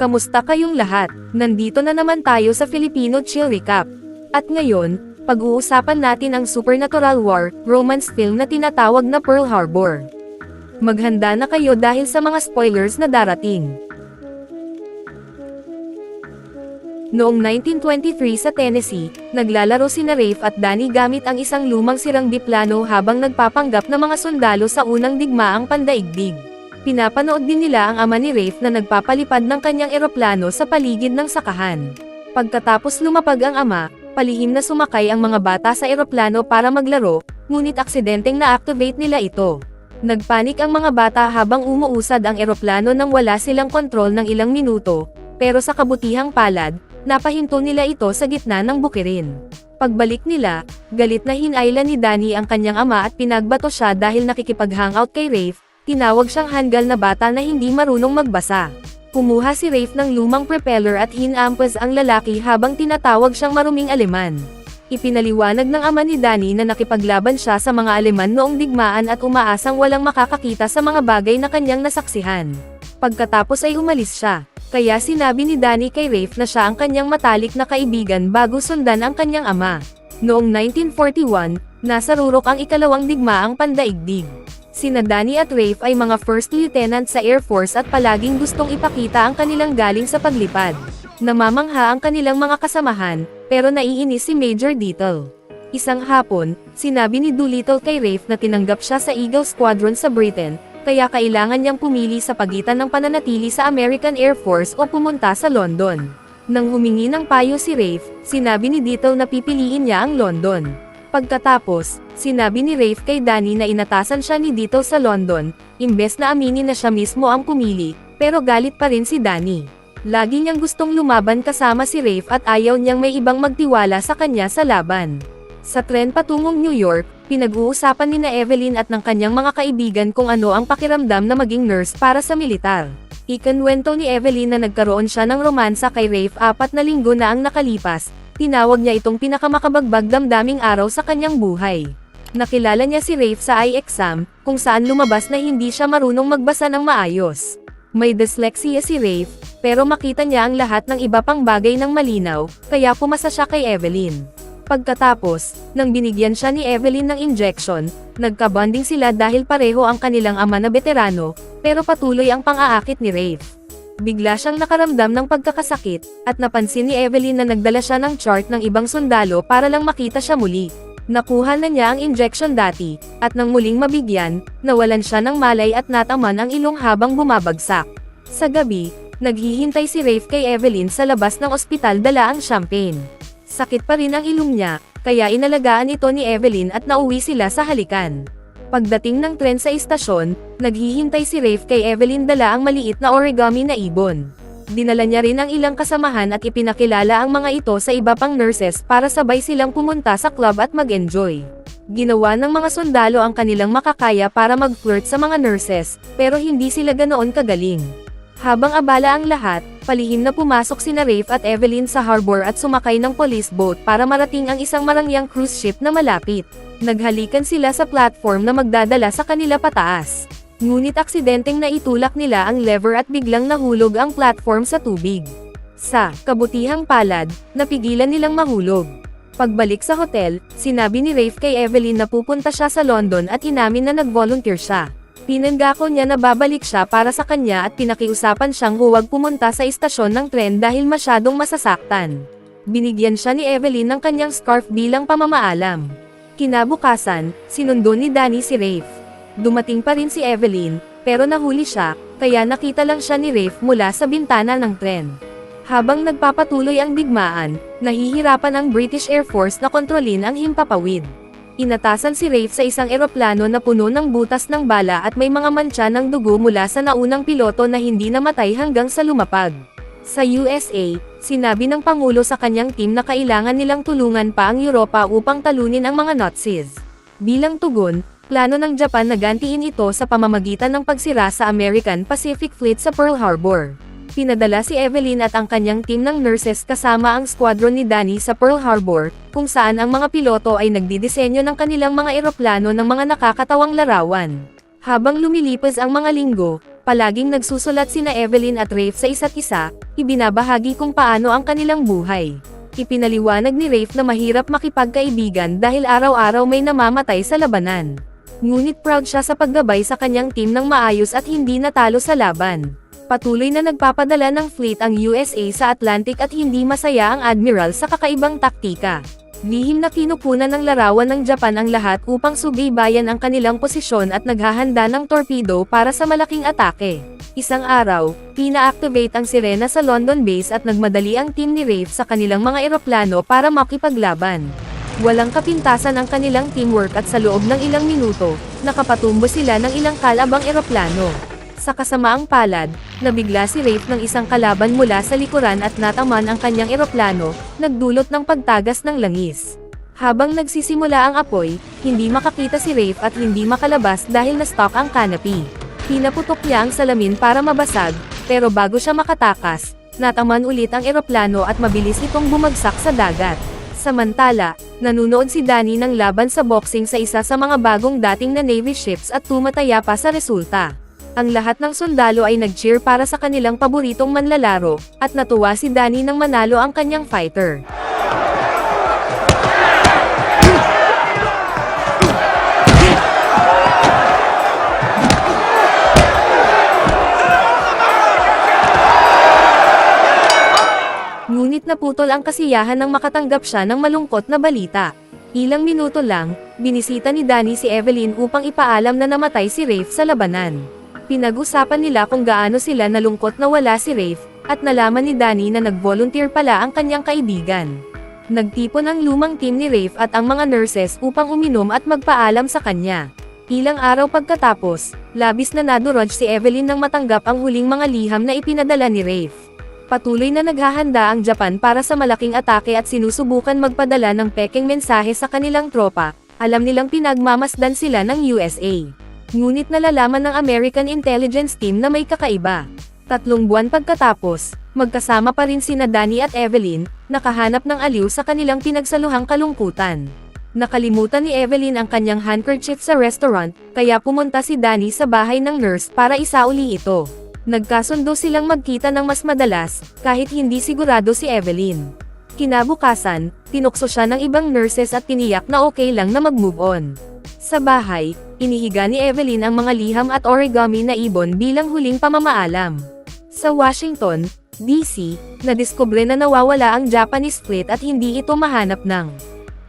Kamusta kayong lahat? Nandito na naman tayo sa Filipino Chill Recap. At ngayon, pag-uusapan natin ang supernatural war, romance film na tinatawag na Pearl Harbor. Maghanda na kayo dahil sa mga spoilers na darating. Noong 1923 sa Tennessee, naglalaro sina Rafe at Danny gamit ang isang lumang sirang biplano habang nagpapanggap na mga sundalo sa unang digmaang pandaigdig. Pinapanood din nila ang ama ni Rafe na nagpapalipad ng kanyang eroplano sa paligid ng sakahan. Pagkatapos lumapag ang ama, palihim na sumakay ang mga bata sa eroplano para maglaro, ngunit aksidenteng na-activate nila ito. Nagpanik ang mga bata habang umuusad ang eroplano nang wala silang kontrol ng ilang minuto, pero sa kabutihang palad, napahinto nila ito sa gitna ng bukirin. Pagbalik nila, galit na hinayla ni Danny ang kanyang ama at pinagbato siya dahil nakikipag-hangout kay Rafe. Tinawag siyang hanggal na bata na hindi marunong magbasa. Kumuha si Rafe ng lumang propeller at hinampas ang lalaki habang tinatawag siyang maruming Aleman. Ipinaliwanag ng ama ni Danny na nakipaglaban siya sa mga Aleman noong digmaan at umaasang walang makakakita sa mga bagay na kanyang nasaksihan. Pagkatapos ay umalis siya. Kaya sinabi ni Danny kay Rafe na siya ang kanyang matalik na kaibigan bago sundan ang kanyang ama. Noong 1941, nasa rurok ang ikalawang digmaang pandaigdig. Sina Danny at Rafe ay mga first lieutenant sa Air Force at palaging gustong ipakita ang kanilang galing sa paglipad. Namamangha ang kanilang mga kasamahan, pero naiinis si Major Dittle. Isang hapon, sinabi ni Doolittle kay Rafe na tinanggap siya sa Eagle Squadron sa Britain, kaya kailangan niyang pumili sa pagitan ng pananatili sa American Air Force o pumunta sa London. Nang humingi ng payo si Rafe, sinabi ni Dittle na pipiliin niya ang London. Pagkatapos, sinabi ni Rafe kay Danny na inatasan siya ni Dittle sa London, imbes na aminin na siya mismo ang pumili, pero galit pa rin si Danny. Lagi niyang gustong lumaban kasama si Rafe at ayaw niyang may ibang magtiwala sa kanya sa laban. Sa tren patungong New York, pinag-uusapan ni Evelyn at ng kanyang mga kaibigan kung ano ang pakiramdam na maging nurse para sa militar. Ikinwento ni Evelyn na nagkaroon siya ng romansa kay Rafe 4 na linggo na ang nakalipas. Tinawag niya itong pinakamakabagbag damdaming araw sa kanyang buhay. Nakilala niya si Rafe sa eye exam, kung saan lumabas na hindi siya marunong magbasa ng maayos. May dyslexia si Rafe, pero makita niya ang lahat ng iba pang bagay ng malinaw, kaya pumasa siya kay Evelyn. Pagkatapos, nang binigyan siya ni Evelyn ng injection, nagka-bonding sila dahil pareho ang kanilang ama na veterano, pero patuloy ang pang-aakit ni Rafe. Bigla siyang nakaramdam ng pagkakasakit, at napansin ni Evelyn na nagdala siya ng chart ng ibang sundalo para lang makita siya muli. Nakuha na niya ang injection dati, at nang muling mabigyan, nawalan siya ng malay at nataman ang ilong habang bumabagsak. Sa gabi, naghihintay si Rafe kay Evelyn sa labas ng ospital dala ang champagne. Sakit pa rin ang ilong niya, kaya inalagaan ito ni Evelyn at nauwi sila sa halikan. Pagdating ng tren sa istasyon, naghihintay si Rafe kay Evelyn dala ang maliit na origami na ibon. Dinala niya rin ang ilang kasamahan at ipinakilala ang mga ito sa iba pang nurses para sabay silang pumunta sa club at mag-enjoy. Ginawa ng mga sundalo ang kanilang makakaya para mag-flirt sa mga nurses, pero hindi sila ganoon kagaling. Habang abala ang lahat, palihim na pumasok sina Rafe at Evelyn sa harbor at sumakay ng police boat para marating ang isang marangyang cruise ship na malapit. Naghalikan sila sa platform na magdadala sa kanila pataas. Ngunit aksidenteng naitulak nila ang lever at biglang nahulog ang platform sa tubig. Sa kabutihang palad, napigilan nilang mahulog. Pagbalik sa hotel, sinabi ni Rafe kay Evelyn na pupunta siya sa London at inamin na nag-volunteer siya. Pinangako niya na babalik siya para sa kanya at pinakiusapan siyang huwag pumunta sa istasyon ng tren dahil masyadong masasaktan. Binigyan siya ni Evelyn ng kanyang scarf bilang pamamaalam. Kinabukasan, sinundo ni Danny si Rafe. Dumating pa rin si Evelyn, pero nahuli siya, kaya nakita lang siya ni Rafe mula sa bintana ng tren. Habang nagpapatuloy ang digmaan, nahihirapan ang British Air Force na kontrolin ang himpapawid. Inatasan si Rafe sa isang eroplano na puno ng butas ng bala at may mga mantsa ng dugo mula sa naunang piloto na hindi namatay hanggang sa lumapag. Sa USA, sinabi ng Pangulo sa kanyang team na kailangan nilang tulungan pa ang Europa upang talunin ang mga Nazis. Bilang tugon, plano ng Japan na gantiin ito sa pamamagitan ng pagsira sa American Pacific Fleet sa Pearl Harbor. Pinadala si Evelyn at ang kanyang team ng nurses kasama ang squadron ni Danny sa Pearl Harbor, kung saan ang mga piloto ay nagdidisenyo ng kanilang mga eroplano ng mga nakakatawang larawan. Habang lumilipas ang mga linggo, Palaging nagsusulat sina Evelyn at Rafe sa isa't isa, ibinabahagi kung paano ang kanilang buhay. Ipinaliwanag ni Rafe na mahirap makipagkaibigan dahil araw-araw may namamatay sa labanan. Ngunit proud siya sa paggabay sa kanyang team ng maayos at hindi natalo sa laban. Patuloy na nagpapadala ng fleet ang USA sa Atlantic at hindi masaya ang Admiral sa kakaibang taktika. Lihim na kinukunan ng larawan ng Japan ang lahat upang subaybayan ang kanilang posisyon at naghahanda ng torpedo para sa malaking atake. Isang araw, pina-activate ang sirena sa London base at nagmadali ang team ni Rafe sa kanilang mga eroplano para makipaglaban. Walang kapintasan ang kanilang teamwork at sa loob ng ilang minuto, nakapatumbo sila ng ilang kalabang eroplano. Sa kasamaang palad, nabigla si Rafe ng isang kalaban mula sa likuran at nataman ang kanyang eroplano, nagdulot ng pagtagas ng langis. Habang nagsisimula ang apoy, hindi makakita si Rafe at hindi makalabas dahil na-stuck ang canopy. Pinaputok niya ang salamin para mabasag, pero bago siya makatakas, nataman ulit ang eroplano at mabilis itong bumagsak sa dagat. Samantala, nanunood si Danny ng laban sa boxing sa isa sa mga bagong dating na Navy ships at tumataya pa sa resulta. Ang lahat ng sundalo ay nag-cheer para sa kanilang paboritong manlalaro, at natuwa si Danny nang manalo ang kanyang fighter. Ngunit naputol ang kasiyahan nang makatanggap siya ng malungkot na balita. Ilang minuto lang, binisita ni Danny si Evelyn upang ipaalam na namatay si Rafe sa labanan. Pinag-usapan nila kung gaano sila nalungkot na wala si Rafe, at nalaman ni Danny na nag-volunteer pala ang kanyang kaibigan. Nagtipon ang lumang team ni Rafe at ang mga nurses upang uminom at magpaalam sa kanya. Ilang araw pagkatapos, labis na nadurog si Evelyn nang matanggap ang huling mga liham na ipinadala ni Rafe. Patuloy na naghahanda ang Japan para sa malaking atake at sinusubukan magpadala ng pekeng mensahe sa kanilang tropa, alam nilang pinagmamasdan sila ng USA. Ngunit nalalaman ng American Intelligence Team na may kakaiba. 3 buwan pagkatapos, magkasama pa rin sina Danny at Evelyn, nakahanap ng aliw sa kanilang pinagsaluhang kalungkutan. Nakalimutan ni Evelyn ang kanyang handkerchief sa restaurant, kaya pumunta si Danny sa bahay ng nurse para isauli ito. Nagkasundo silang magkita ng mas madalas, kahit hindi sigurado si Evelyn. Kinabukasan, tinukso siya ng ibang nurses at tiniyak na okay lang na mag-move on. Sa bahay, inihiga ni Evelyn ang mga liham at origami na ibon bilang huling pamamaalam. Sa Washington, D.C., nadiskubre na nawawala ang Japanese fleet at hindi ito mahanap ng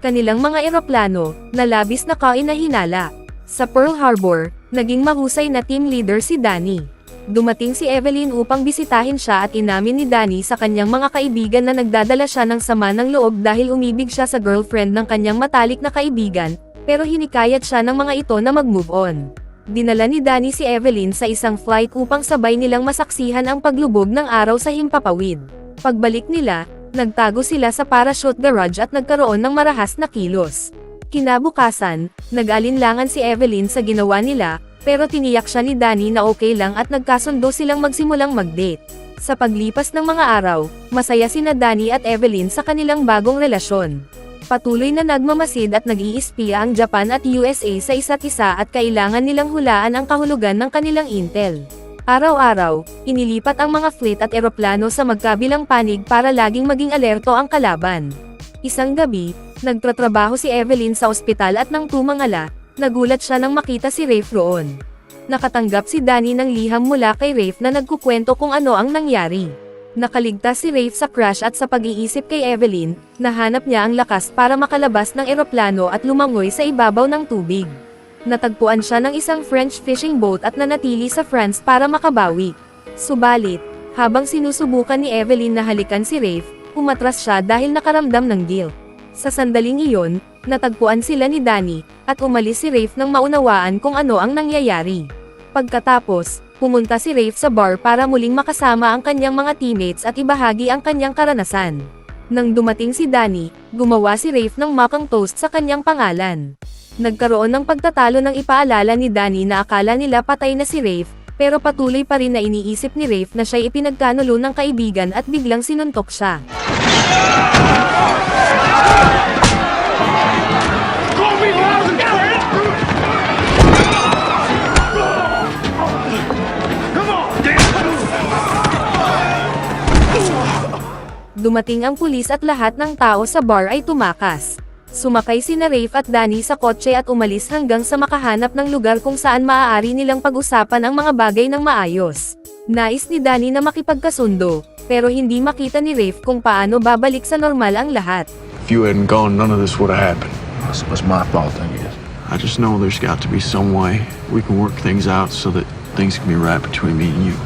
kanilang mga eroplano, na labis na kainahinala. Sa Pearl Harbor, naging mahusay na team leader si Danny. Dumating si Evelyn upang bisitahin siya at inamin ni Danny sa kanyang mga kaibigan na nagdadala siya ng sama ng loob dahil umibig siya sa girlfriend ng kanyang matalik na kaibigan, pero hinikayat siya ng mga ito na mag-move on. Dinala ni Danny si Evelyn sa isang flight upang sabay nilang masaksihan ang paglubog ng araw sa himpapawid. Pagbalik nila, nagtago sila sa parachute garage at nagkaroon ng marahas na kilos. Kinabukasan, nag-alinlangan si Evelyn sa ginawa nila, pero tiniyak siya ni Danny na okay lang at nagkasundo silang magsimulang mag-date. Sa paglipas ng mga araw, masaya sina Danny at Evelyn sa kanilang bagong relasyon. Patuloy na nagmamasid at nag-iispiya ang Japan at USA sa isa't isa at kailangan nilang hulaan ang kahulugan ng kanilang intel. Araw-araw, inilipat ang mga fleet at eroplano sa magkabilang panig para laging maging alerto ang kalaban. Isang gabi, nagtatrabaho si Evelyn sa ospital at nang tumangala, nagulat siya nang makita si Rafe roon. Nakatanggap si Danny ng liham mula kay Rafe na nagkukwento kung ano ang nangyari. Nakaligtas si Rafe sa crash at sa pag-iisip kay Evelyn, nahanap niya ang lakas para makalabas ng eroplano at lumangoy sa ibabaw ng tubig. Natagpuan siya ng isang French fishing boat at nanatili sa France para makabawi. Subalit, habang sinusubukan ni Evelyn na halikan si Rafe, umatras siya dahil nakaramdam ng guilt. Sa sandaling iyon, natagpuan sila ni Danny, at umalis si Rafe nang maunawaan kung ano ang nangyayari. Pagkatapos, pumunta si Rafe sa bar para muling makasama ang kanyang mga teammates at ibahagi ang kanyang karanasan. Nang dumating si Danny, gumawa si Rafe ng makang toast sa kanyang pangalan. Nagkaroon ng pagtatalo nang ipaalala ni Danny na akala nila patay na si Rafe, pero patuloy pa rin na iniisip ni Rafe na siya'y ipinagkanulo ng kaibigan at biglang sinuntok siya. Come on! Dumating ang pulis at lahat ng tao sa bar ay tumakas. Sumakay sina Rafe at Danny sa kotse at umalis hanggang sa makahanap ng lugar kung saan maaari nilang pag-usapan ang mga bagay ng maayos. Nais ni Danny na makipagkasundo, pero hindi makita ni Rafe kung paano babalik sa normal ang lahat. If you hadn't gone, none of this would have happened. It was my fault, I guess. I just know there's got to be some way we can work things out so that things can be right between me and you.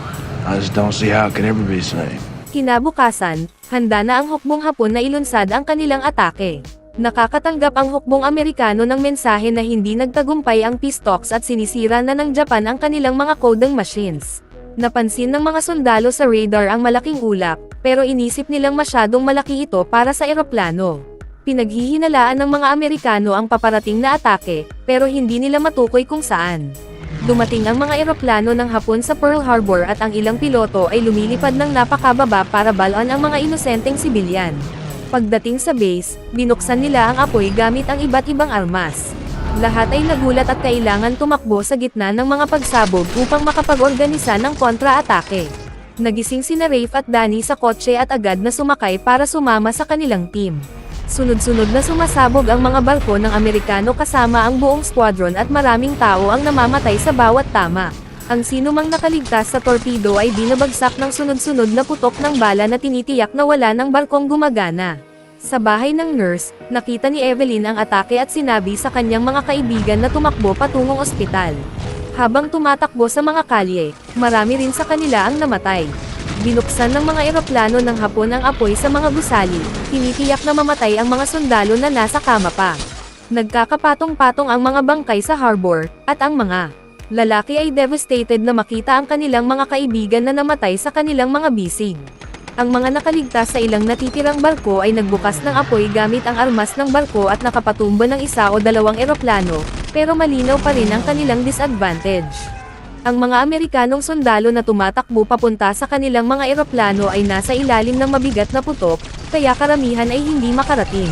I just don't see how it could ever be the same. Kinabukasan, handa na ang hukbong Hapon na ilunsad ang kanilang atake. Nakakatanggap ang hukbong Amerikano ng mensahe na hindi nagtagumpay ang peace talks at sinisira na ng Japan ang kanilang mga coding machines. Napansin ng mga sundalo sa radar ang malaking ulap, pero inisip nilang masyadong malaki ito para sa eroplano. Pinaghihinalaan ng mga Amerikano ang paparating na atake, pero hindi nila matukoy kung saan. Dumating ang mga eroplano ng Hapon sa Pearl Harbor at ang ilang piloto ay lumilipad ng napakababa para balaan ang mga inosenteng sibilyan. Pagdating sa base, binuksan nila ang apoy gamit ang iba't ibang armas. Lahat ay nagulat at kailangan tumakbo sa gitna ng mga pagsabog upang makapag-organisa ng kontra-atake. Nagising sina Rafe at Danny sa kotse at agad na sumakay para sumama sa kanilang team. Sunod-sunod na sumasabog ang mga barko ng Amerikano kasama ang buong squadron at maraming tao ang namamatay sa bawat tama. Ang sinumang nakaligtas sa torpedo ay binabagsak ng sunod-sunod na putok ng bala na tinitiyak na wala ng barkong gumagana. Sa bahay ng nurse, nakita ni Evelyn ang atake at sinabi sa kanyang mga kaibigan na tumakbo patungong ospital. Habang tumatakbo sa mga kalye, marami rin sa kanila ang namatay. Binuksan ng mga eroplano ng Hapon ang apoy sa mga gusali, tinitiyak na mamatay ang mga sundalo na nasa kama pa. Nagkakapatong-patong ang mga bangkay sa harbor, at ang mga lalaki ay devastated na makita ang kanilang mga kaibigan na namatay sa kanilang mga bisig. Ang mga nakaligtas sa ilang natitirang barko ay nagbukas ng apoy gamit ang armas ng barko at nakapatumba ng isa o dalawang eroplano, pero malinaw pa rin ang kanilang disadvantage. Ang mga Amerikanong sundalo na tumatakbo papunta sa kanilang mga eroplano ay nasa ilalim ng mabigat na putok, kaya karamihan ay hindi makarating.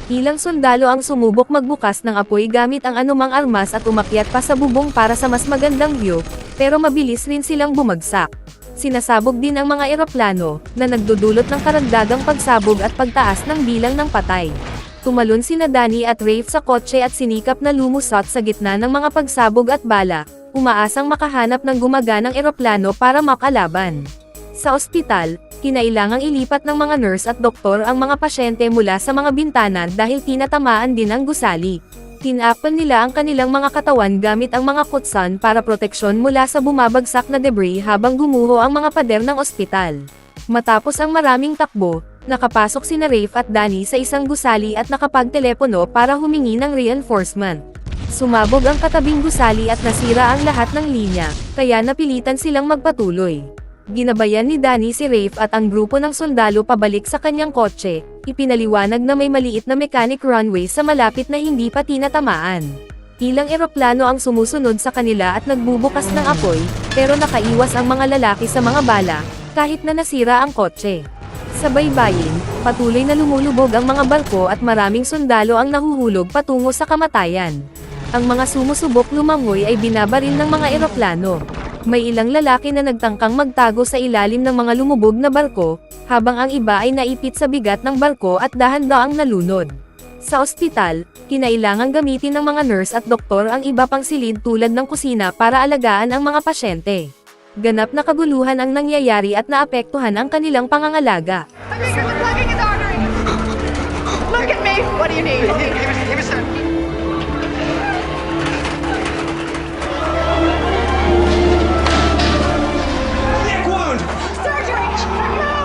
Ilang sundalo ang sumubok magbukas ng apoy gamit ang anumang armas at umakyat pa sa bubong para sa mas magandang view, pero mabilis rin silang bumagsak. Sinasabog din ang mga eroplano, na nagdudulot ng karagdagang pagsabog at pagtaas ng bilang ng patay. Tumalon sina Danny at Rafe sa kotse at sinikap na lumusot sa gitna ng mga pagsabog at bala, umaasang makahanap ng gumaganang eroplano para makalaban. Sa ospital, kinailangang ilipat ng mga nurse at doktor ang mga pasyente mula sa mga bintana dahil tinatamaan din ang gusali. Tinakpan nila ang kanilang mga katawan gamit ang mga kutsan para proteksyon mula sa bumabagsak na debris habang gumuho ang mga pader ng ospital. Matapos ang maraming takbo, nakapasok sina Rafe at Danny sa isang gusali at nakapagtelepono para humingi ng reinforcement. Sumabog ang katabing gusali at nasira ang lahat ng linya, kaya napilitan silang magpatuloy. Ginabayan ni Danny si Rafe at ang grupo ng sundalo pabalik sa kanyang kotse, ipinaliwanag na may maliit na mechanic runway sa malapit na hindi pa tinatamaan. Ilang eroplano ang sumusunod sa kanila at nagbubukas ng apoy, pero nakaiwas ang mga lalaki sa mga bala, kahit na nasira ang kotse. Sa baybayin, patuloy na lumulubog ang mga barko at maraming sundalo ang nahuhulog patungo sa kamatayan. Ang mga sumusubok lumangoy ay binabaril ng mga eroplano. May ilang lalaki na nagtangkang magtago sa ilalim ng mga lumubog na barko, habang ang iba ay naipit sa bigat ng barko at dahan-daang nalunod. Sa ospital, kinailangang gamitin ng mga nurse at doktor ang iba pang silid tulad ng kusina para alagaan ang mga pasyente. Ganap na kaguluhan ang nangyayari at naapektuhan ang kanilang pangangalaga. We're plugging his artery. Look at me. What do you need? He was Surgery! No!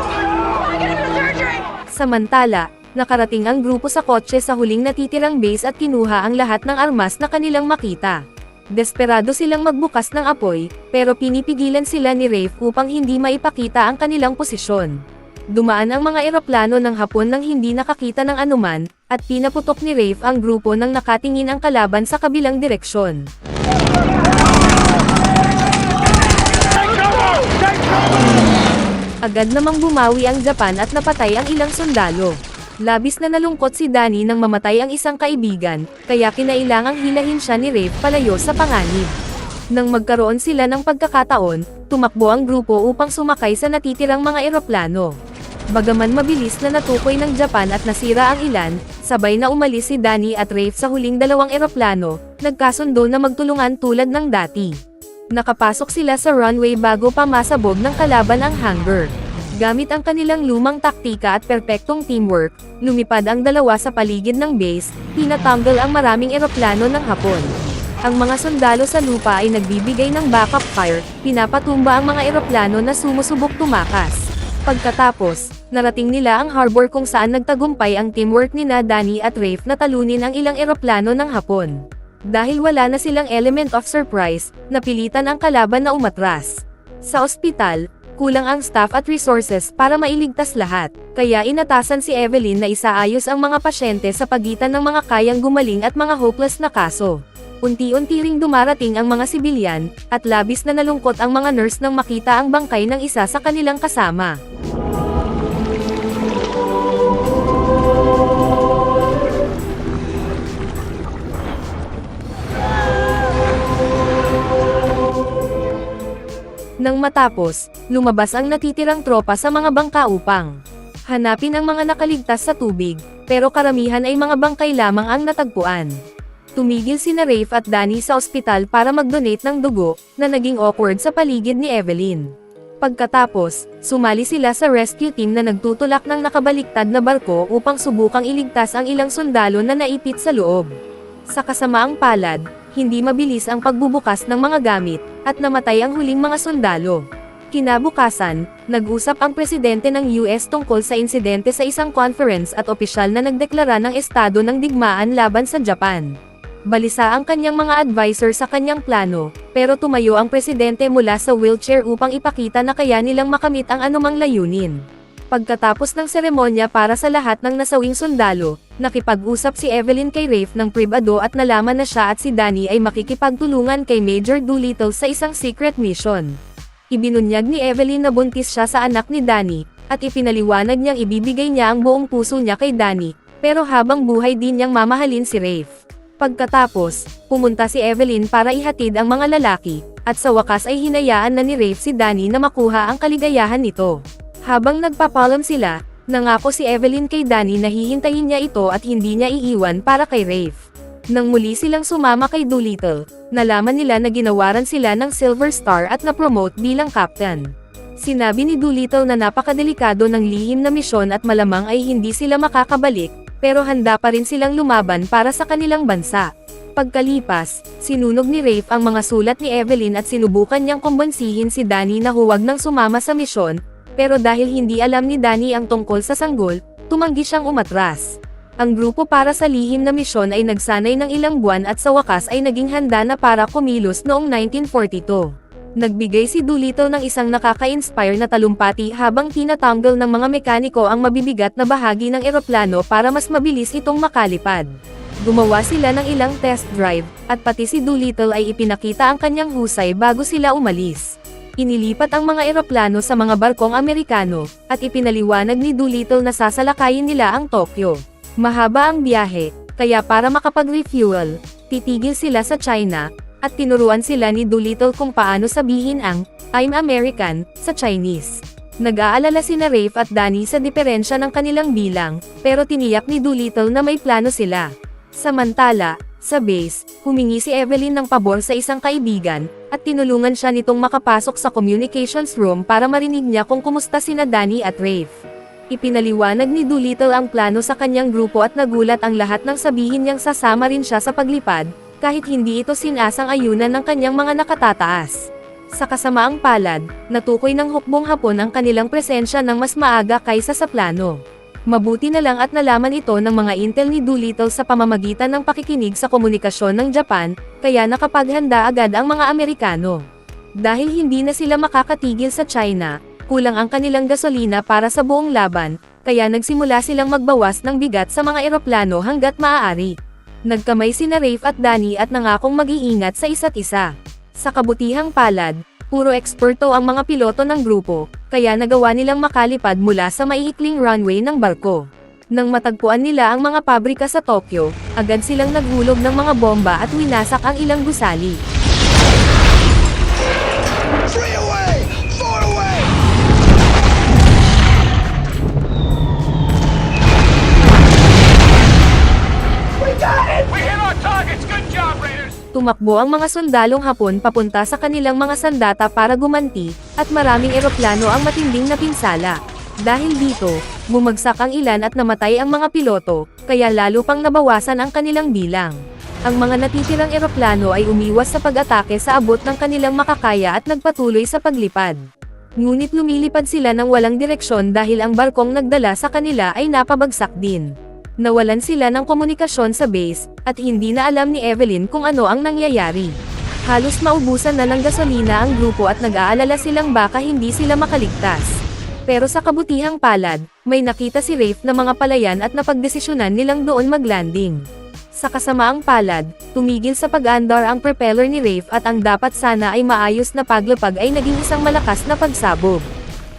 Get him to surgery! Samantala, nakarating ang grupo sa kotse sa huling natitirang base at kinuha ang lahat ng armas na kanilang makita. Desperado silang magbukas ng apoy, pero pinipigilan sila ni Rafe upang hindi maipakita ang kanilang posisyon. Dumaan ang mga eroplano ng Hapon nang hindi nakakita ng anuman, at pinaputok ni Rafe ang grupo nang nakatingin ang kalaban sa kabilang direksyon. Agad namang bumawi ang Japan at napatay ang ilang sundalo. Labis na nalungkot si Danny nang mamatay ang isang kaibigan, kaya kinailangang hilahin siya ni Rafe palayo sa panganib. Nang magkaroon sila ng pagkakataon, tumakbo ang grupo upang sumakay sa natitirang mga eroplano. Bagaman mabilis na natukoy ng Japan at nasira ang ilan, sabay na umalis si Danny at Rafe sa huling dalawang eroplano, nagkasundo na magtulungan tulad ng dati. Nakapasok sila sa runway bago pa masabog ng kalaban ang hangar. Gamit ang kanilang lumang taktika at perpektong teamwork, lumipad ang dalawa sa paligid ng base, tinatanggal ang maraming eroplano ng Hapon. Ang mga sundalo sa lupa ay nagbibigay ng backup fire, pinapatumba ang mga eroplano na sumusubok tumakas. Pagkatapos, narating nila ang harbor kung saan nagtagumpay ang teamwork nina Danny at Rafe na talunin ang ilang eroplano ng Hapon. Dahil wala na silang element of surprise, napilitan ang kalaban na umatras. Sa ospital, kulang ang staff at resources para mailigtas lahat, kaya inatasan si Evelyn na isaayos ang mga pasyente sa pagitan ng mga kayang gumaling at mga hopeless na kaso. Unti-unti ring dumarating ang mga sibilyan, at labis na nalungkot ang mga nurse nang makita ang bangkay ng isa sa kanilang kasama. Nang matapos, lumabas ang natitirang tropa sa mga bangka upang hanapin ang mga nakaligtas sa tubig, pero karamihan ay mga bangkay lamang ang natagpuan. Tumigil sina Rafe at Danny sa ospital para mag-donate ng dugo, na naging awkward sa paligid ni Evelyn. Pagkatapos, sumali sila sa rescue team na nagtutulak ng nakabaliktad na barko upang subukang iligtas ang ilang sundalo na naipit sa loob. Sa kasamaang palad, hindi mabilis ang pagbubukas ng mga gamit, at namatay ang huling mga sundalo. Kinabukasan, nag-usap ang presidente ng US tungkol sa insidente sa isang conference at opisyal na nagdeklara ng estado ng digmaan laban sa Japan. Balisa ang kanyang mga advisor sa kanyang plano, pero tumayo ang presidente mula sa wheelchair upang ipakita na kaya nilang makamit ang anumang layunin. Pagkatapos ng seremonya para sa lahat ng nasawing sundalo, nakipag-usap si Evelyn kay Rafe ng pribado at nalaman na siya at si Danny ay makikipagtulungan kay Major Doolittle sa isang secret mission. Ibinunyag ni Evelyn na buntis siya sa anak ni Danny, at ipinaliwanag niyang ibibigay niya ang buong puso niya kay Danny, pero habang buhay din niyang mamahalin si Rafe. Pagkatapos, pumunta si Evelyn para ihatid ang mga lalaki, at sa wakas ay hinayaan na ni Rafe si Danny na makuha ang kaligayahan nito. Habang nagpapalam sila, nangako si Evelyn kay Danny na hihintayin niya ito at hindi niya iiwan para kay Rafe. Nang muli silang sumama kay Doolittle, nalaman nila na ginawaran sila ng Silver Star at na-promote bilang captain. Sinabi ni Doolittle na napakadelikado ng lihim na misyon at malamang ay hindi sila makakabalik, pero handa pa rin silang lumaban para sa kanilang bansa. Pagkalipas, sinunog ni Rafe ang mga sulat ni Evelyn at sinubukan niyang kumbonsihin si Danny na huwag nang sumama sa misyon, pero dahil hindi alam ni Danny ang tungkol sa sanggol, tumanggi siyang umatras. Ang grupo para sa lihim na misyon ay nagsanay ng ilang buwan at sa wakas ay naging handa na para kumilos noong 1942. Nagbigay si Doolittle ng isang nakaka-inspire na talumpati habang tinatanggal ng mga mekaniko ang mabibigat na bahagi ng eroplano para mas mabilis itong makalipad. Gumawa sila ng ilang test drive, at pati si Doolittle ay ipinakita ang kanyang husay bago sila umalis. Inilipat ang mga eroplano sa mga barkong Amerikano, at ipinaliwanag ni Doolittle na sasalakayin nila ang Tokyo. Mahaba ang biyahe, kaya para makapag-refuel, titigil sila sa China, at tinuruan sila ni Doolittle kung paano sabihin ang "I'm American" sa Chinese. Nag-aalala sina Rafe at Danny sa diferensya ng kanilang bilang, pero tiniyak ni Doolittle na may plano sila. Samantala, sa base, humingi si Evelyn ng pabor sa isang kaibigan, at tinulungan siya nitong makapasok sa communications room para marinig niya kung kumusta sina Danny at Rafe. Ipinaliwanag ni Doolittle ang plano sa kanyang grupo at nagulat ang lahat nang sabihin niyang sasama rin siya sa paglipad, kahit hindi ito sinasang ayunan ng kanyang mga nakatataas. Sa kasamaang palad, natukoy ng hukbong Hapon ang kanilang presensya ng mas maaga kaysa sa plano. Mabuti na lang at nalaman ito ng mga intel ni Doolittle sa pamamagitan ng pakikinig sa komunikasyon ng Japan, kaya nakapaghanda agad ang mga Amerikano. Dahil hindi na sila makakatigil sa China, kulang ang kanilang gasolina para sa buong laban, kaya nagsimula silang magbawas ng bigat sa mga eroplano hanggat maaari. Nagkamay sina Rafe at Danny at nangakong mag-iingat sa isa't isa. Sa kabutihang palad, puro eksperto ang mga piloto ng grupo, kaya nagawa nilang makalipad mula sa maiikling runway ng barko. Nang matagpuan nila ang mga pabrika sa Tokyo, agad silang naghulog ng mga bomba at winasak ang ilang gusali. 3 away! 4 away! Tumakbo ang mga sundalong Hapon papunta sa kanilang mga sandata para gumanti, at maraming eroplano ang matinding napinsala. Dahil dito, bumagsak ang ilan at namatay ang mga piloto, kaya lalo pang nabawasan ang kanilang bilang. Ang mga natitirang eroplano ay umiwas sa pag-atake sa abot ng kanilang makakaya at nagpatuloy sa paglipad. Ngunit lumilipad sila ng walang direksyon dahil ang barkong nagdala sa kanila ay napabagsak din. Nawalan sila ng komunikasyon sa base, at hindi na alam ni Evelyn kung ano ang nangyayari. Halos maubusan na ng gasolina ang grupo at nag-aalala silang baka hindi sila makaligtas. Pero sa kabutihang palad, may nakita si Rafe na mga palayan at napagdesisyonan nilang doon maglanding. Sa kasamaang palad, tumigil sa pag-andar ang propeller ni Rafe at ang dapat sana ay maayos na paglapag ay naging isang malakas na pagsabog.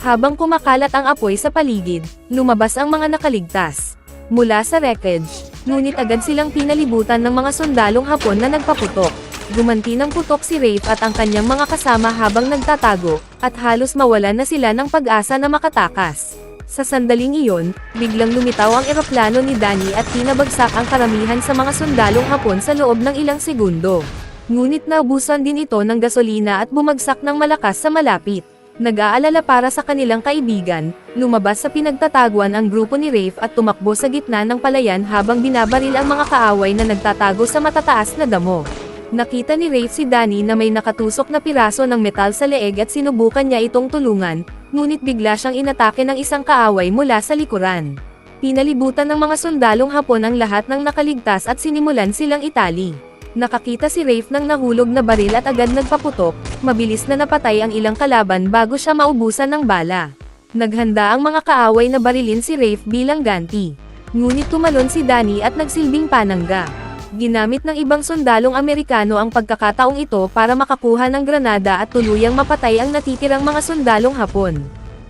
Habang kumakalat ang apoy sa paligid, lumabas ang mga nakaligtas mula sa wreckage, ngunit agad silang pinalibutan ng mga sundalong Hapon na nagpaputok. Gumanti ng putok si Rafe at ang kanyang mga kasama habang nagtatago, at halos mawalan na sila ng pag-asa na makatakas. Sa sandaling iyon, biglang lumitaw ang eroplano ni Danny at pinabagsak ang karamihan sa mga sundalong Hapon sa loob ng ilang segundo. Ngunit naubusan din ito ng gasolina at bumagsak ng malakas sa malapit. Nag-aalala para sa kanilang kaibigan, lumabas sa pinagtataguan ang grupo ni Rafe at tumakbo sa gitna ng palayan habang binabaril ang mga kaaway na nagtatago sa matataas na damo. Nakita ni Rafe si Danny na may nakatusok na piraso ng metal sa leeg at sinubukan niya itong tulungan, ngunit bigla siyang inatake ng isang kaaway mula sa likuran. Pinalibutan ng mga sundalong Hapon ang lahat ng nakaligtas at sinimulan silang itali. Nakakita si Rafe ng nahulog na baril at agad nagpaputok, mabilis na napatay ang ilang kalaban bago siya maubusan ng bala. Naghanda ang mga kaaway na barilin si Rafe bilang ganti. Ngunit tumalon si Danny at nagsilbing panangga. Ginamit ng ibang sundalong Amerikano ang pagkakataong ito para makakuha ng granada at tuluyang mapatay ang natitirang mga sundalong Hapon.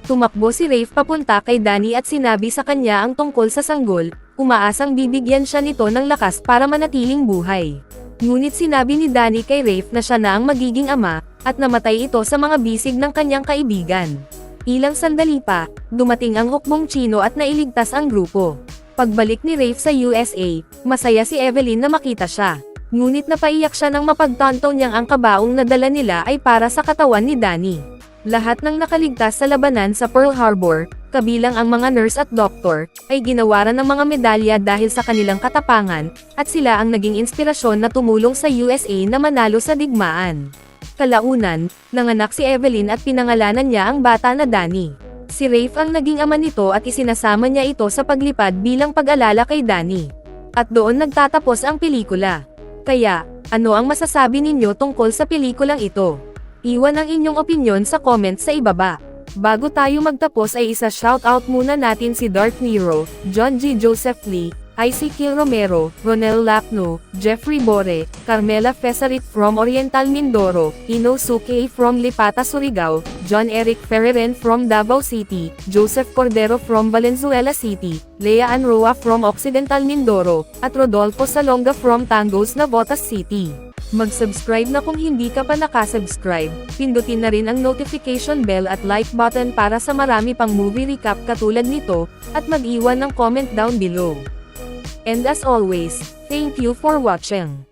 Tumakbo si Rafe papunta kay Danny at sinabi sa kanya ang tungkol sa sanggol, umaasang bibigyan siya nito ng lakas para manatiling buhay. Ngunit sinabi ni Danny kay Rafe na siya na ang magiging ama, at namatay ito sa mga bisig ng kanyang kaibigan. Ilang sandali pa, dumating ang hukbong Chino at nailigtas ang grupo. Pagbalik ni Rafe sa USA, masaya si Evelyn na makita siya. Ngunit napaiyak siya nang mapagtanto niyang ang kabaong na dala nila ay para sa katawan ni Danny. Lahat ng nakaligtas sa labanan sa Pearl Harbor, kabilang ang mga nurse at doktor, ay ginawaran ng mga medalya dahil sa kanilang katapangan, at sila ang naging inspirasyon na tumulong sa USA na manalo sa digmaan. Kalaunan, nanganak si Evelyn at pinangalanan niya ang bata na Danny. Si Rafe ang naging ama nito at isinasama niya ito sa paglipad bilang pag-alala kay Danny. At doon nagtatapos ang pelikula. Kaya, ano ang masasabi ninyo tungkol sa pelikulang ito? Iwan ang inyong opinyon sa comment sa ibaba. Bago tayo magtapos ay isa-shoutout muna natin si Dark Nero, John G. Joseph Lee, Ezekiel Romero, Ronel Lacno, Jeffrey Bore, Carmela Fesarit from Oriental Mindoro, Inosuke from Lipata Surigao, John Eric Ferreren from Davao City, Joseph Cordero from Valenzuela City, Lea Anroa from Occidental Mindoro, at Rodolfo Salonga from Tangos, Navotas City. Mag-subscribe na kung hindi ka pa nakasubscribe, pindutin na rin ang notification bell at like button para sa marami pang movie recap katulad nito, at mag-iwan ng comment down below. And as always, thank you for watching.